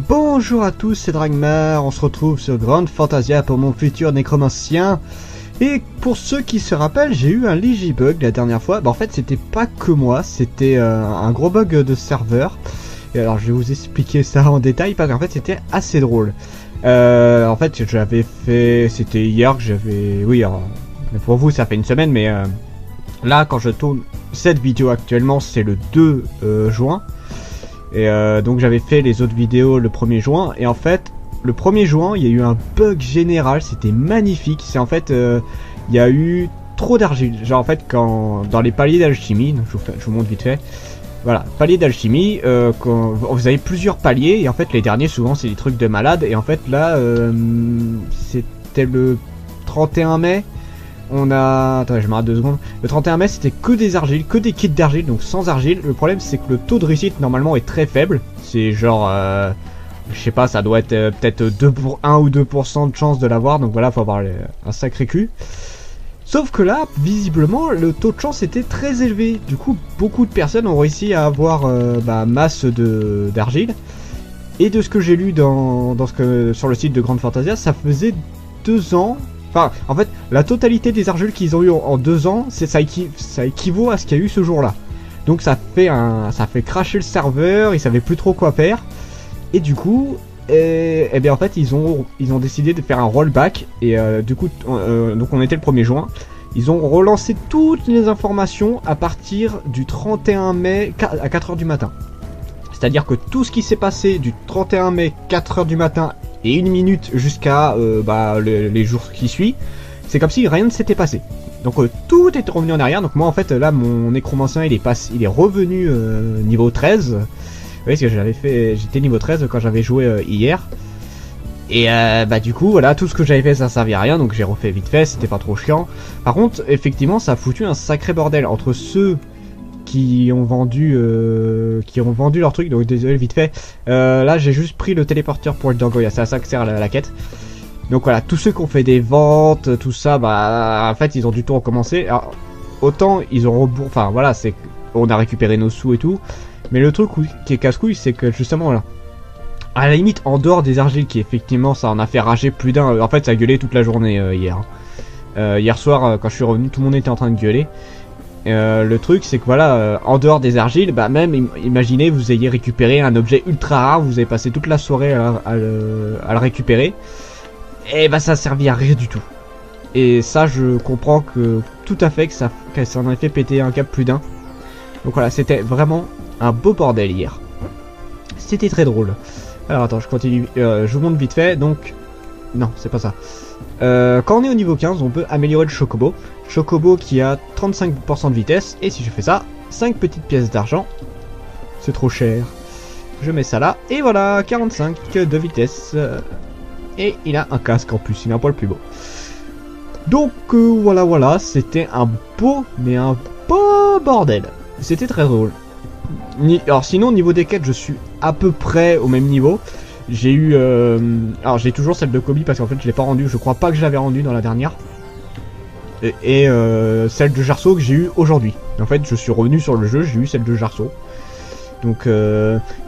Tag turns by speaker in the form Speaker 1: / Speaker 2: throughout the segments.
Speaker 1: Bonjour à tous, c'est Dragmar, on se retrouve sur Grand Fantasia pour mon futur nécromancien. Et pour ceux qui se rappellent, j'ai eu un léger bug la dernière fois. En fait, c'était pas que moi, c'était un gros bug de serveur. Et alors, je vais vous expliquer ça en détail parce qu'en fait, c'était assez drôle. En fait, j'avais fait... C'était hier que j'avais... Oui, alors, pour vous, ça fait une semaine, mais là, quand je tourne cette vidéo actuellement, c'est le 2 juin. Et donc j'avais fait les autres vidéos le 1er juin et en fait le 1er juin il y a eu un bug général, c'était magnifique. C'est en fait il y a eu trop d'argile, genre en fait quand dans les paliers d'alchimie, je vous montre vite fait. Voilà, palier d'alchimie, quand vous avez plusieurs paliers et en fait les derniers souvent c'est des trucs de malade. Et en fait là c'était le 31 mai. On a... Attendez, je m'arrête 2 secondes. Le 31 mai, c'était que des argiles, que des kits d'argile, donc sans argile. Le problème, c'est que le taux de réussite, normalement, est très faible. C'est genre... je sais pas, ça doit être peut-être 1 ou 2% de chance de l'avoir. Donc voilà, faut avoir un sacré cul. Sauf que là, visiblement, le taux de chance était très élevé. Du coup, beaucoup de personnes ont réussi à avoir masse d'argile. Et de ce que j'ai lu sur le site de Grand Fantasia, ça faisait 2 ans... Enfin, en fait, la totalité des argiles qu'ils ont eu en 2 ans, ça équivaut à ce qu'il y a eu ce jour-là. Donc ça fait crasher le serveur, ils savaient plus trop quoi faire. Et du coup, bien en fait, ils ont décidé de faire un rollback. Et du coup, donc on était le 1er juin. Ils ont relancé toutes les informations à partir du 31 mai à 4h du matin. C'est-à-dire que tout ce qui s'est passé du 31 mai 4h du matin et 1 minute jusqu'à les jours qui suivent, c'est comme si rien ne s'était passé. Donc tout est revenu en arrière. Donc moi en fait là mon nécromancien il est revenu niveau 13. Vous voyez, parce que j'étais niveau 13 quand j'avais joué hier. Et du coup voilà, tout ce que j'avais fait ça servait à rien, donc j'ai refait vite fait, c'était pas trop chiant. Par contre effectivement ça a foutu un sacré bordel entre ceux qui ont vendu leur truc. Donc désolé vite fait, là j'ai juste pris le téléporteur pour le Dorgoya, c'est à ça que sert la quête. Donc voilà, tous ceux qui ont fait des ventes, tout ça, en fait ils ont du tout recommencé. Alors, autant ils ont enfin voilà, c'est on a récupéré nos sous et tout, mais le truc qui est casse-couille, c'est que justement là, à la limite en dehors des argiles qui effectivement ça en a fait rager plus d'un. En fait ça a gueulé toute la journée hier. Hier soir quand je suis revenu, tout le monde était en train de gueuler. Le truc c'est que voilà, en dehors des argiles, même imaginez vous ayez récupéré un objet ultra rare, vous avez passé toute la soirée à le récupérer, et ça servit à rien du tout. Et ça je comprends que tout à fait que ça en a fait péter un câble plus d'un. Donc voilà, c'était vraiment un beau bordel hier. C'était très drôle. Alors attends, je continue, je vous montre vite fait. Donc non, c'est pas ça. Quand on est au niveau 15, on peut améliorer le chocobo. Chocobo qui a 35% de vitesse. Et si je fais ça, 5 petites pièces d'argent. C'est trop cher. Je mets ça là. Et voilà, 45 de vitesse. Et il a un casque en plus. Il a un poil plus beau. Donc voilà. C'était un beau bordel. C'était très drôle. Alors sinon, au niveau des quêtes, je suis à peu près au même niveau. J'ai eu... alors j'ai toujours celle de Kobe parce qu'en fait je l'ai pas rendue. Je crois pas que je l'avais rendue dans la dernière. Et celle de Jarso que j'ai eu aujourd'hui. En fait je suis revenu sur le jeu, j'ai eu celle de Jarso. Donc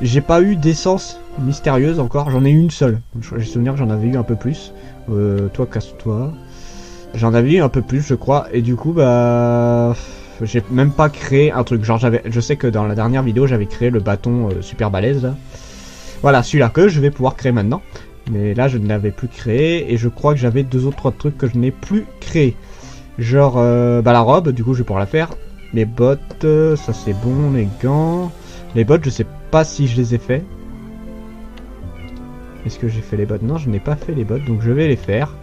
Speaker 1: j'ai pas eu d'essence mystérieuse encore. J'en ai eu une seule. J'ai souvenir que j'en avais eu un peu plus. Toi casse-toi. J'en avais eu un peu plus je crois. Et du coup j'ai même pas créé un truc. Genre je sais que dans la dernière vidéo j'avais créé le bâton super balèze là. Voilà, celui-là que je vais pouvoir créer maintenant. Mais là, je ne l'avais plus créé. Et je crois que j'avais 2 autres trucs que je n'ai plus créé. Genre, la robe, du coup, je vais pouvoir la faire. Les bottes, ça c'est bon. Les gants. Les bottes, je sais pas si je les ai fait. Est-ce que j'ai fait les bottes? Non, je n'ai pas fait les bottes, donc je vais les faire.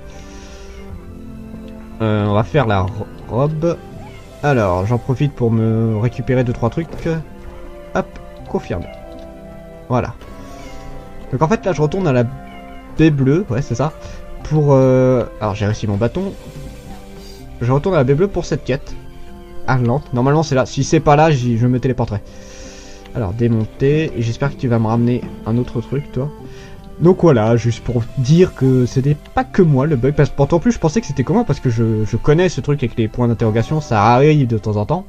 Speaker 1: On va faire la robe. Alors, j'en profite pour me récupérer 2-3 trucs. Hop, confirme. Voilà. Donc en fait là je retourne à la baie bleue, ouais c'est ça, pour alors j'ai réussi mon bâton. Je retourne à la baie bleue pour cette quête. Ah lente, normalement c'est là, si c'est pas là je me téléporterai. Alors démonter, et j'espère que tu vas me ramener un autre truc toi. Donc voilà, juste pour dire que c'était pas que moi le bug, parce que pourtant plus je pensais que c'était comment, parce que je connais ce truc avec les points d'interrogation, ça arrive de temps en temps.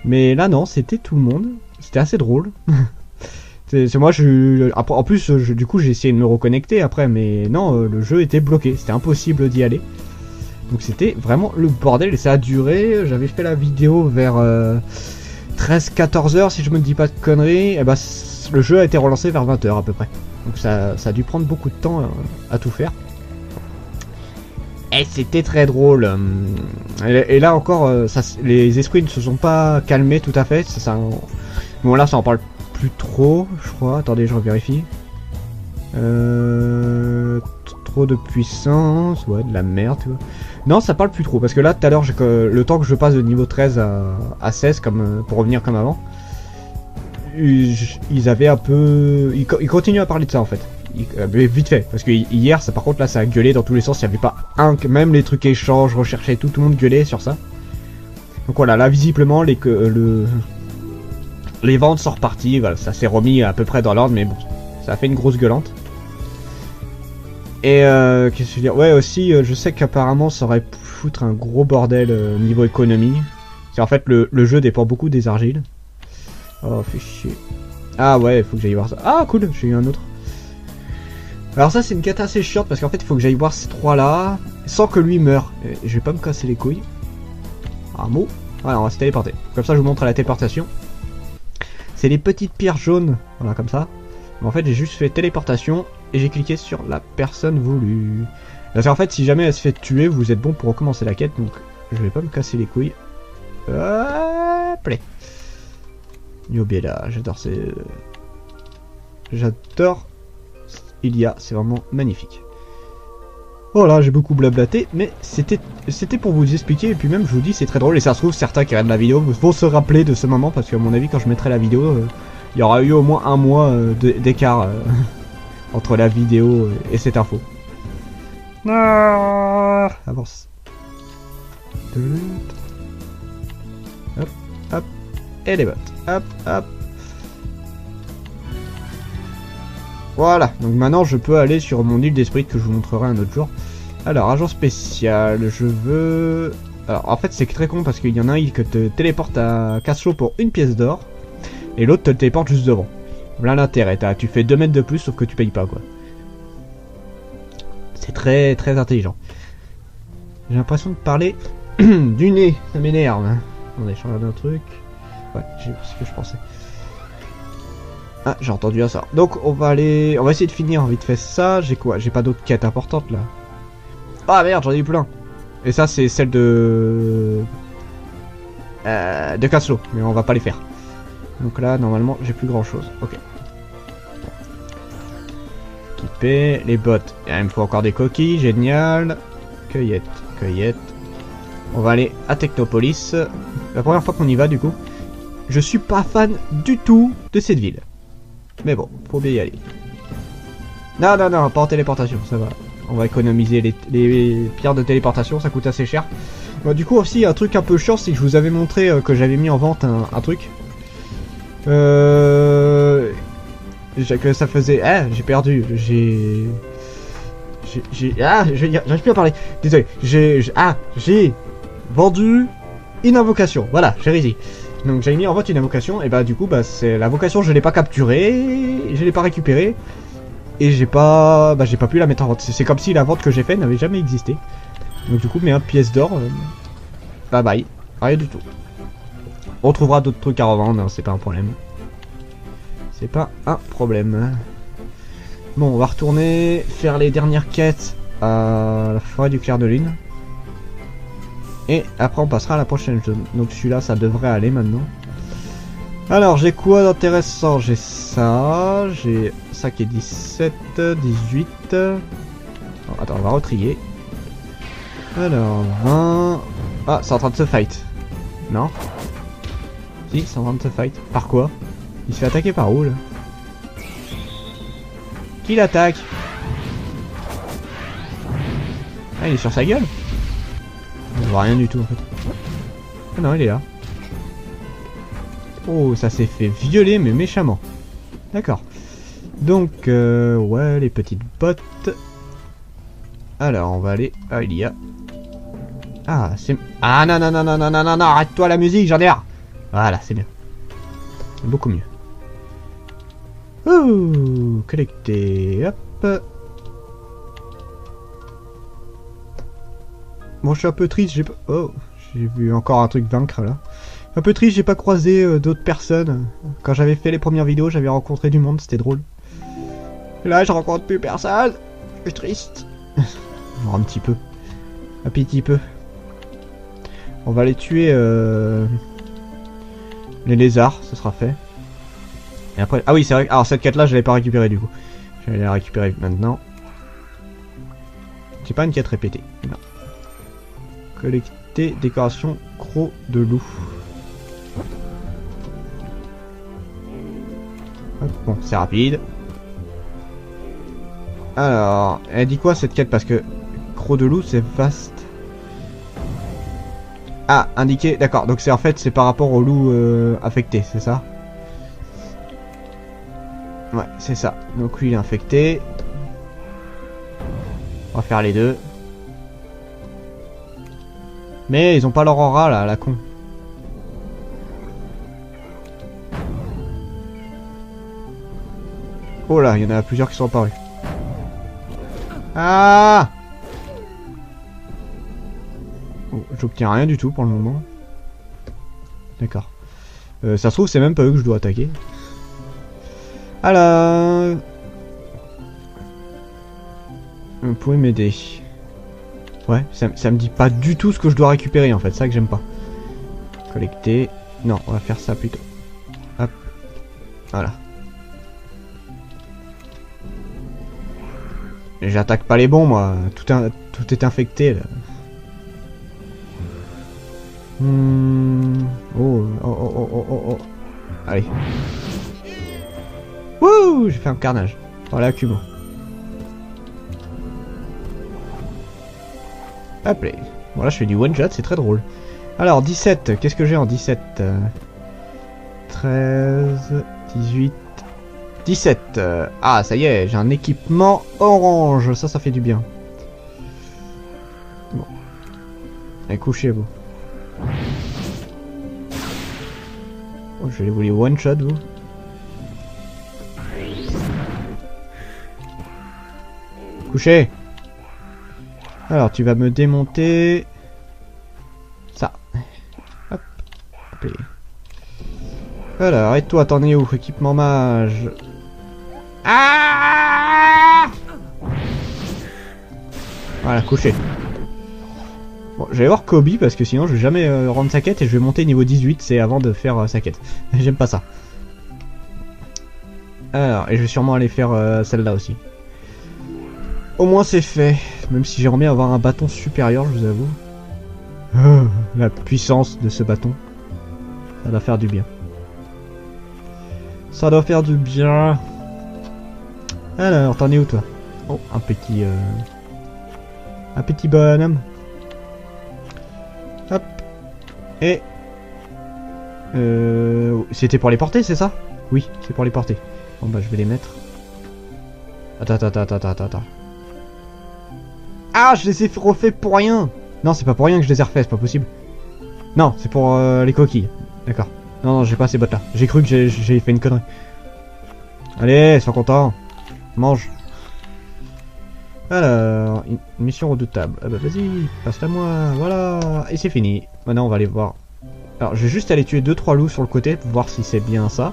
Speaker 1: Mais là non, c'était tout le monde, c'était assez drôle. C'est moi, après, en plus, du coup, j'ai essayé de me reconnecter après, mais non, le jeu était bloqué. C'était impossible d'y aller. Donc c'était vraiment le bordel et ça a duré. J'avais fait la vidéo vers 13-14 heures si je me dis pas de conneries. Et bah, le jeu a été relancé vers 20 heures à peu près. Donc ça a dû prendre beaucoup de temps à tout faire. Et c'était très drôle. Et là encore, les esprits ne se sont pas calmés tout à fait. Bon là ça en parle plus trop, je crois. Attendez, je revérifie. Trop de puissance, ouais, de la merde, tu vois. Non, ça parle plus trop, parce que là, tout à l'heure, le temps que je passe de niveau 13 à 16, pour revenir comme avant, ils avaient un peu... Ils continuent à parler de ça, en fait. Mais vite fait, parce que hier, ça, par contre, là, ça a gueulé dans tous les sens, il n'y avait pas un... Même les trucs échanges, recherchés, tout le monde gueulait sur ça. Donc voilà, là, visiblement, les ventes sont reparties, voilà, ça s'est remis à peu près dans l'ordre, mais bon, ça a fait une grosse gueulante. Et qu'est-ce que je veux dire? Ouais, aussi, je sais qu'apparemment ça aurait pu foutre un gros bordel niveau économie. C'est en fait le jeu dépend beaucoup des argiles. Oh, fait chier. Ah ouais, il faut que j'aille voir ça. Ah cool, j'ai eu un autre. Alors ça c'est une quête assez chiante parce qu'en fait il faut que j'aille voir ces trois là sans que lui meure. Et je vais pas me casser les couilles. Un mot. Voilà, on va se téléporter. Comme ça je vous montre la téléportation. C'est les petites pierres jaunes. Voilà, comme ça. Mais en fait j'ai juste fait téléportation. Et j'ai cliqué sur la personne voulue. Parce qu'en fait, si jamais elle se fait tuer, vous êtes bon pour recommencer la quête. Donc, je vais pas me casser les couilles. Play. Yobella, j'adore ces... J'adore Ilia, c'est vraiment magnifique. Voilà, j'ai beaucoup blablaté, mais c'était pour vous expliquer. Et puis même, je vous dis, c'est très drôle. Et ça se trouve, certains qui regardent la vidéo vont se rappeler de ce moment. Parce qu'à mon avis, quand je mettrai la vidéo, il y aura eu au moins un mois d'écart. Entre la vidéo et cette info. Ah, avance. Hop, hop. Et les bottes. Hop, hop. Voilà. Donc maintenant, je peux aller sur mon île d'esprit que je vous montrerai un autre jour. Alors, agent spécial. Je veux... Alors, en fait, c'est très con parce qu'il y en a un qui te téléporte à Caslo pour une pièce d'or. Et l'autre te téléporte juste devant. Voilà l'intérêt, tu fais 2 mètres de plus sauf que tu payes pas quoi. C'est très très intelligent. J'ai l'impression de parler du nez, ça m'énerve. Attendez, je regarde un truc. Ouais, c'est ce que je pensais. Ah, j'ai entendu un ça. Donc on va essayer de finir vite fait ça. J'ai quoi? J'ai pas d'autres quêtes importantes là. Ah merde, j'en ai eu plein. Et ça c'est celle de Caslo, mais on va pas les faire. Donc là, normalement, j'ai plus grand chose. Ok. Équiper les bottes. Il me faut encore des coquilles. Génial. Cueillette. Cueillette. On va aller à Technopolis. La première fois qu'on y va, du coup. Je suis pas fan du tout de cette ville. Mais bon, faut bien y aller. Non, non, non, pas en téléportation. Ça va. On va économiser les pierres de téléportation. Ça coûte assez cher. Bon, du coup, aussi, un truc un peu chiant, c'est que je vous avais montré que j'avais mis en vente un truc. Que ça faisait... Ah, j'ai perdu. J'arrive plus à parler. Désolé. J'ai vendu une invocation. Voilà, j'ai réussi. Donc j'avais mis en vente une invocation. Et bah du coup, c'est l'invocation, je l'ai pas capturée. Je l'ai pas récupérée. Et j'ai pas pu la mettre en vente. C'est comme si la vente que j'ai faite n'avait jamais existé. Donc du coup, mais un pièce d'or. Bye bye. Rien du tout. On trouvera d'autres trucs à revendre, hein, c'est pas un problème. C'est pas un problème. Bon, on va retourner faire les dernières quêtes à la forêt du clair de lune. Et après on passera à la prochaine zone. Donc celui-là, ça devrait aller maintenant. Alors, j'ai quoi d'intéressant? J'ai ça. J'ai ça qui est 17, 18. Oh, attends, on va retrier. Alors, 20. Ah, c'est en train de se fight. Non? Si, c'est en train de se fight. Par quoi? Il se fait attaquer par où là? Qui l'attaque? Ah, il est sur sa gueule? On voit rien du tout en fait. Ah non, il est là. Oh, ça s'est fait violer mais méchamment. D'accord. Donc, ouais, les petites bottes. Alors, on va aller... Ah, il y a... Ah, c'est... Ah, non, non, non, non, non, non, non, non, arrête-toi la musique, j'en ai marre. Voilà, c'est bien. C'est beaucoup mieux. Ouh, collecter, hop. Bon, je suis un peu triste, j'ai pas... Oh, j'ai vu encore un truc vaincre, là. Un peu triste, j'ai pas croisé d'autres personnes. Quand j'avais fait les premières vidéos, j'avais rencontré du monde, c'était drôle. Et là, je rencontre plus personne. Je suis triste. Un petit peu. Un petit peu. On va aller tuer les lézards, ce sera fait. Et après... Ah oui, c'est vrai. Alors cette quête là, je l'avais pas récupérée du coup. Je vais la récupérer maintenant. C'est pas une quête répétée. Non. Collecter décoration croc de loup. Hop, bon, c'est rapide. Alors, elle dit quoi cette quête? Parce que croc de loup, c'est vaste. Ah, indiqué, d'accord. Donc c'est en fait, c'est par rapport au loup affecté, c'est ça? Ouais, c'est ça. Donc lui, il est infecté. On va faire les deux. Mais ils ont pas leur aura là, la con. Oh là, il y en a plusieurs qui sont apparus. Ah! Oh, j'obtiens rien du tout pour le moment. D'accord. Ça se trouve, c'est même pas eux que je dois attaquer. Alors... Vous pouvez m'aider. Ouais, ça me dit pas du tout ce que je dois récupérer en fait, c'est ça que j'aime pas. Collecter. Non, on va faire ça plutôt. Hop. Voilà. J'attaque pas les bons moi, tout est infecté là. Oh, oh, oh, oh, oh, oh, oh. Allez. Wouh, j'ai fait un carnage. Voilà, Kubo. Hop là. Bon là je fais du one shot, c'est très drôle. Alors 17, qu'est-ce que j'ai en 17 13, 18, 17. Ah ça y est, j'ai un équipement orange, ça fait du bien. Bon. Allez, couchez-vous. Oh, je vais vous les one shot vous. Couchez. Alors tu vas me démonter ça. Hop. Hop. Alors et toi t'en es où? Équipement mage. Ah! Voilà, couché. Bon, je vais voir Kobe parce que sinon je vais jamais rendre sa quête et je vais monter niveau 18, c'est avant de faire sa quête. J'aime pas ça. Alors, et je vais sûrement aller faire celle-là aussi. Au moins c'est fait, même si j'aimerais bien avoir un bâton supérieur, je vous avoue. Oh, la puissance de ce bâton. Ça doit faire du bien. Ça doit faire du bien. Alors, t'en es où toi? Oh, un petit bonhomme. Hop. Et... c'était pour les porter, c'est ça? Oui, c'est pour les porter. Bon bah je vais les mettre. Attends. Ah, je les ai refait pour rien. Non, c'est pas pour rien que je les ai refaits, c'est pas possible. Non, c'est pour les coquilles. D'accord. Non, j'ai pas ces bottes là. J'ai cru que j'ai fait une connerie. Allez, sois content. Mange. Alors, une mission redoutable. Ah bah vas-y, passe-la moi. Voilà. Et c'est fini. Maintenant, on va aller voir. Alors, je vais juste aller tuer 2-3 loups sur le côté pour voir si c'est bien ça.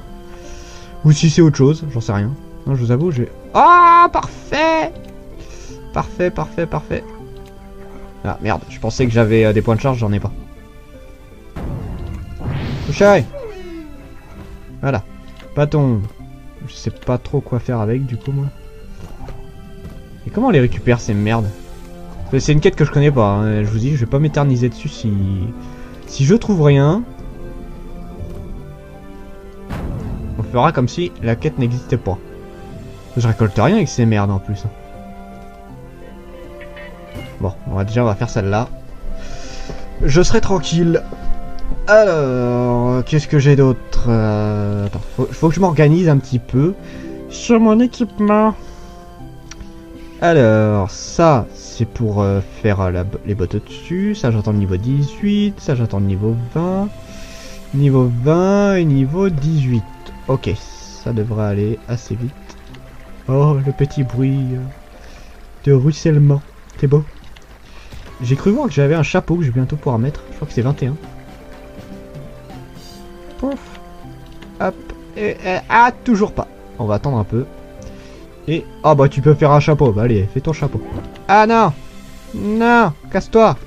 Speaker 1: Ou si c'est autre chose, j'en sais rien. Non, je vous avoue, j'ai... Ah, parfait. Parfait. Ah, merde, je pensais que j'avais des points de charge, j'en ai pas. Couchez. Voilà. Bâton. Je sais pas trop quoi faire avec, du coup, moi. Et comment on les récupère, ces merdes? C'est une quête que je connais pas, hein. Je vous dis, je vais pas m'éterniser dessus si je trouve rien. On fera comme si la quête n'existait pas. Je récolte rien avec ces merdes en plus. Bon, on va faire celle-là. Je serai tranquille. Alors, qu'est-ce que j'ai d'autre? Attends, faut que je m'organise un petit peu sur mon équipement. Alors, ça, c'est pour faire les bottes au-dessus. Ça, j'attends le niveau 18. Ça, j'attends le niveau 20. Niveau 20 et niveau 18. Ok, ça devrait aller assez vite. Oh, le petit bruit de ruissellement. C'est beau. J'ai cru voir que j'avais un chapeau que je vais bientôt pouvoir mettre. Je crois que c'est 21. Pouf. Hop. Ah, toujours pas. On va attendre un peu. Et... Ah bah tu peux faire un chapeau. Bah allez, fais ton chapeau. Ah non. Non. Casse-toi.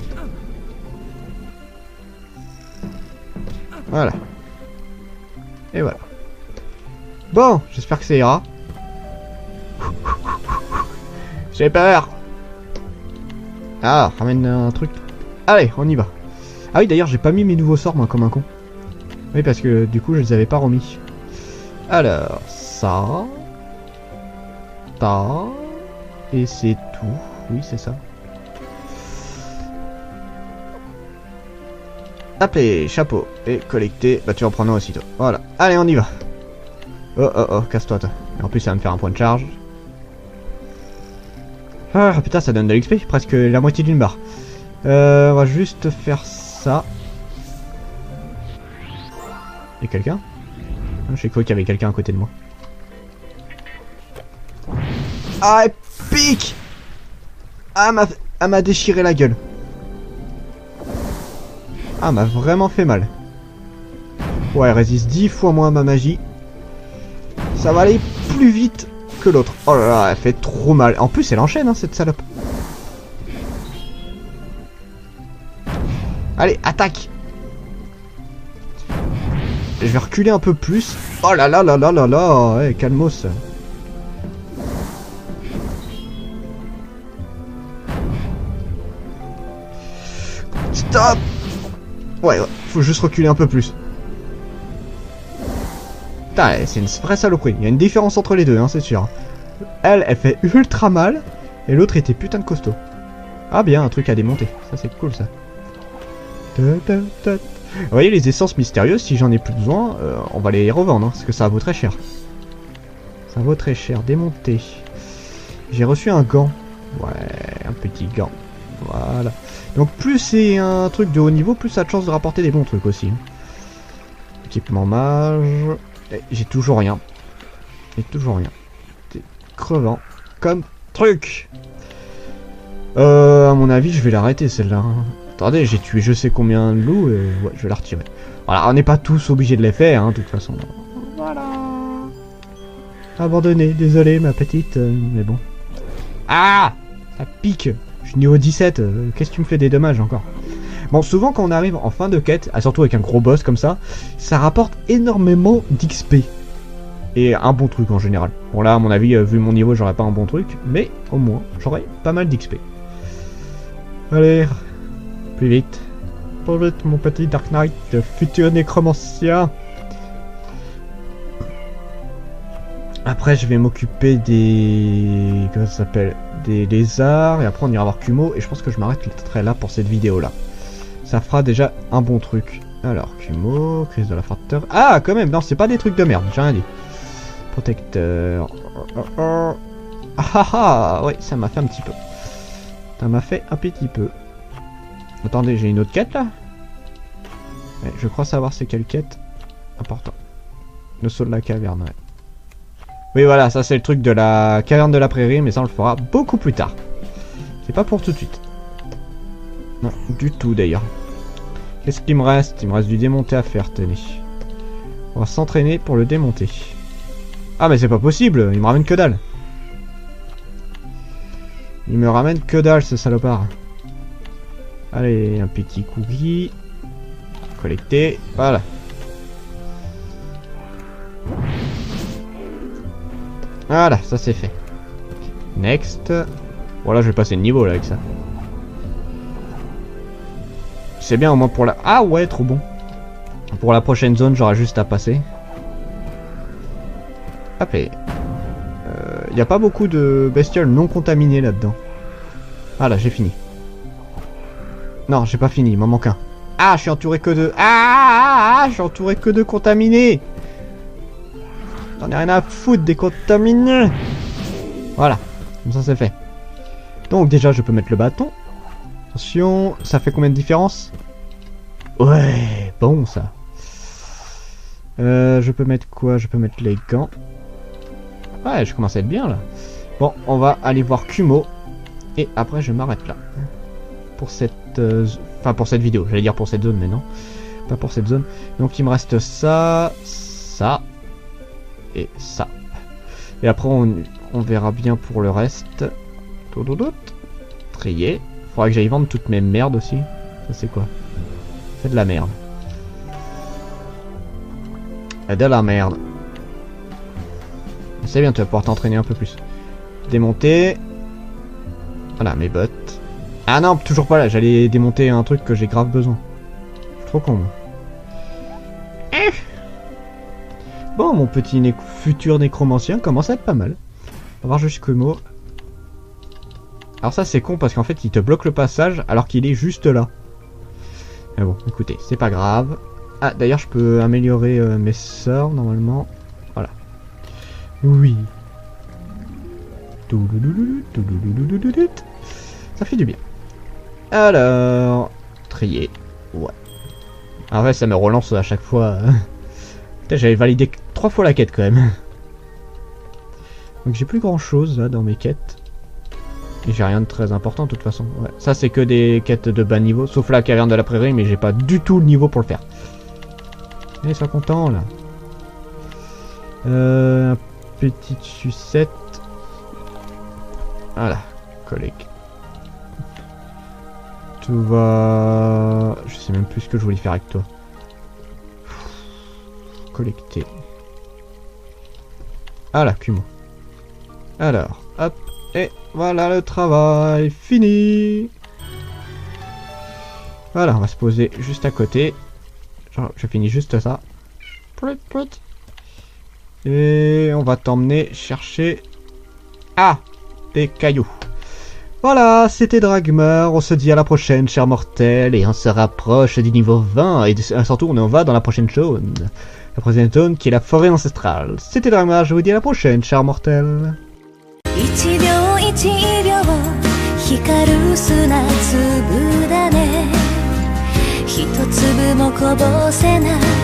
Speaker 1: Voilà. Et voilà. Bon, j'espère que ça ira. J'ai peur. Ah, ramène un truc. Allez, on y va. Ah oui, d'ailleurs, j'ai pas mis mes nouveaux sorts, moi, comme un con. Oui, parce que du coup, je les avais pas remis. Alors, ça... Ça... Et c'est tout. Oui, c'est ça. Appelez, chapeau. Et collecter. Bah, tu en prends un aussi, toi. Voilà. Allez, on y va. Oh, oh, oh, casse-toi, toi. Et en plus, ça va me faire un point de charge. Ah, putain, ça donne de l'XP. Presque la moitié d'une barre. On va juste faire ça. Y'a quelqu'un? J'ai cru qu'il y avait quelqu'un à côté de moi. Ah, elle pique! Ah, elle m'a déchiré la gueule. Ah, m'a vraiment fait mal. Ouais, elle résiste 10 fois moins à ma magie. Ça va aller plus vite que l'autre. Oh là là, elle fait trop mal. En plus, elle enchaîne, hein, cette salope. Allez, attaque! Je vais reculer un peu plus. Oh là là là là là là. Ouais, calmos. Stop! Ouais, faut juste reculer un peu plus. Putain, c'est une vraie saloperie. Il y a une différence entre les deux, hein, c'est sûr. Elle fait ultra mal. Et l'autre était putain de costaud. Ah bien, un truc à démonter. Ça, c'est cool, ça. Vous voyez les essences mystérieuses, si j'en ai plus besoin, on va les revendre, hein, parce que ça vaut très cher. Ça vaut très cher, démonter. J'ai reçu un gant. Ouais, un petit gant. Voilà. Donc plus c'est un truc de haut niveau, plus ça a de chance de rapporter des bons trucs aussi. Équipement mage. J'ai toujours rien. J'ai toujours rien. C'est crevant comme truc. À mon avis, je vais l'arrêter celle-là. Hein. Attendez, j'ai tué je sais combien de loups et ouais, je vais la retirer. Voilà, on n'est pas tous obligés de les faire, hein, de toute façon. Voilà. Abandonné, désolé ma petite, mais bon. Ah, ça pique. Je suis niveau 17, qu'est-ce que tu me fais des dommages encore? Bon, souvent quand on arrive en fin de quête, surtout avec un gros boss comme ça rapporte énormément d'XP. Et un bon truc en général. Bon là, à mon avis, vu mon niveau, j'aurais pas un bon truc, mais au moins, j'aurais pas mal d'XP. Allez, plus vite. Plus vite, mon petit Dark Knight, le futur nécromancien. Après, je vais m'occuper des... Comment ça s'appelle? Des lézards, et après on ira voir Kumo, et je pense que je m'arrêterai là pour cette vidéo-là. Ça fera déjà un bon truc. Alors, Kumo, crise de la farteur... Ah, quand même, non, c'est pas des trucs de merde, j'ai rien dit. Protecteur... Ah ah ah, ouais, ça m'a fait un petit peu. Ça m'a fait un petit peu. Attendez, j'ai une autre quête, là? Ouais, je crois savoir c'est quelle quête. Important. Le saut de la caverne, ouais. Oui, voilà, ça c'est le truc de la caverne de la prairie, mais ça on le fera beaucoup plus tard. C'est pas pour tout de suite. Non, du tout d'ailleurs. Qu'est-ce qu'il me reste? Il me reste du démonter à faire, tenez. On va s'entraîner pour le démonter. Ah mais c'est pas possible, il me ramène que dalle. Il me ramène que dalle ce salopard. Allez, un petit cookie. Collecter, voilà. Voilà, ça c'est fait. Next. Voilà, je vais passer de niveau là avec ça. C'est bien au moins pour la... Ah ouais, trop bon. Pour la prochaine zone, j'aurai juste à passer. Hop et... y a pas beaucoup de bestioles non contaminées là-dedans. Ah là, j'ai fini. Non, j'ai pas fini, il m'en manque un. Ah, je suis entouré que de... Ah, je suis entouré que de contaminés. J'en ai rien à foutre des contaminés. Voilà, comme ça c'est fait. Donc déjà je peux mettre le bâton. Attention, ça fait combien de différence? Ouais, bon ça. Je peux mettre quoi? Je peux mettre les gants. Ouais, je commence à être bien là. Bon, on va aller voir Kumo. Et après, je m'arrête là. Pour cette... Enfin, pour cette vidéo. J'allais dire pour cette zone, mais non. Pas pour cette zone. Donc, il me reste ça, ça et ça. Et après, on verra bien pour le reste. Trier. Faudra que j'aille vendre toutes mes merdes aussi. Ça, c'est quoi? C'est de la merde. De la merde. C'est bien, tu vas pouvoir t'entraîner un peu plus. Démonter. Voilà, mes bottes. Ah non, toujours pas là. J'allais démonter un truc que j'ai grave besoin. Je suis trop con, moi. Bon, mon petit futur nécromancien commence à être pas mal. On va voir jusqu'au mot. Alors ça, c'est con parce qu'en fait, il te bloque le passage alors qu'il est juste là. Mais bon, écoutez, c'est pas grave. Ah, d'ailleurs, je peux améliorer mes sorts, normalement. Voilà. Oui. Ça fait du bien. Alors... Trier. Ouais. En vrai, ça me relance à chaque fois. Putain, j'avais validé 3 fois la quête, quand même. Donc j'ai plus grand-chose, là, dans mes quêtes. Et j'ai rien de très important, de toute façon. Ouais. Ça, c'est que des quêtes de bas niveau. Sauf la caverne de la prairie, mais j'ai pas du tout le niveau pour le faire. Allez, sois content, là. Petite sucette. Voilà. Collègue. Tout va... Je sais même plus ce que je voulais faire avec toi. Collecter. Ah là, Kumo. Alors, hop. Et voilà le travail fini. Voilà, on va se poser juste à côté. Genre, je finis juste ça. Et on va t'emmener chercher... Ah, des cailloux. Voilà, c'était Dragmar. On se dit à la prochaine, cher mortel. Et on se rapproche du niveau 20. Et surtout, on va dans la prochaine zone. La prochaine zone qui est la forêt ancestrale. C'était Dragmar, je vous dis à la prochaine, cher mortel.
Speaker 2: 光る砂粒だね一粒もこぼせない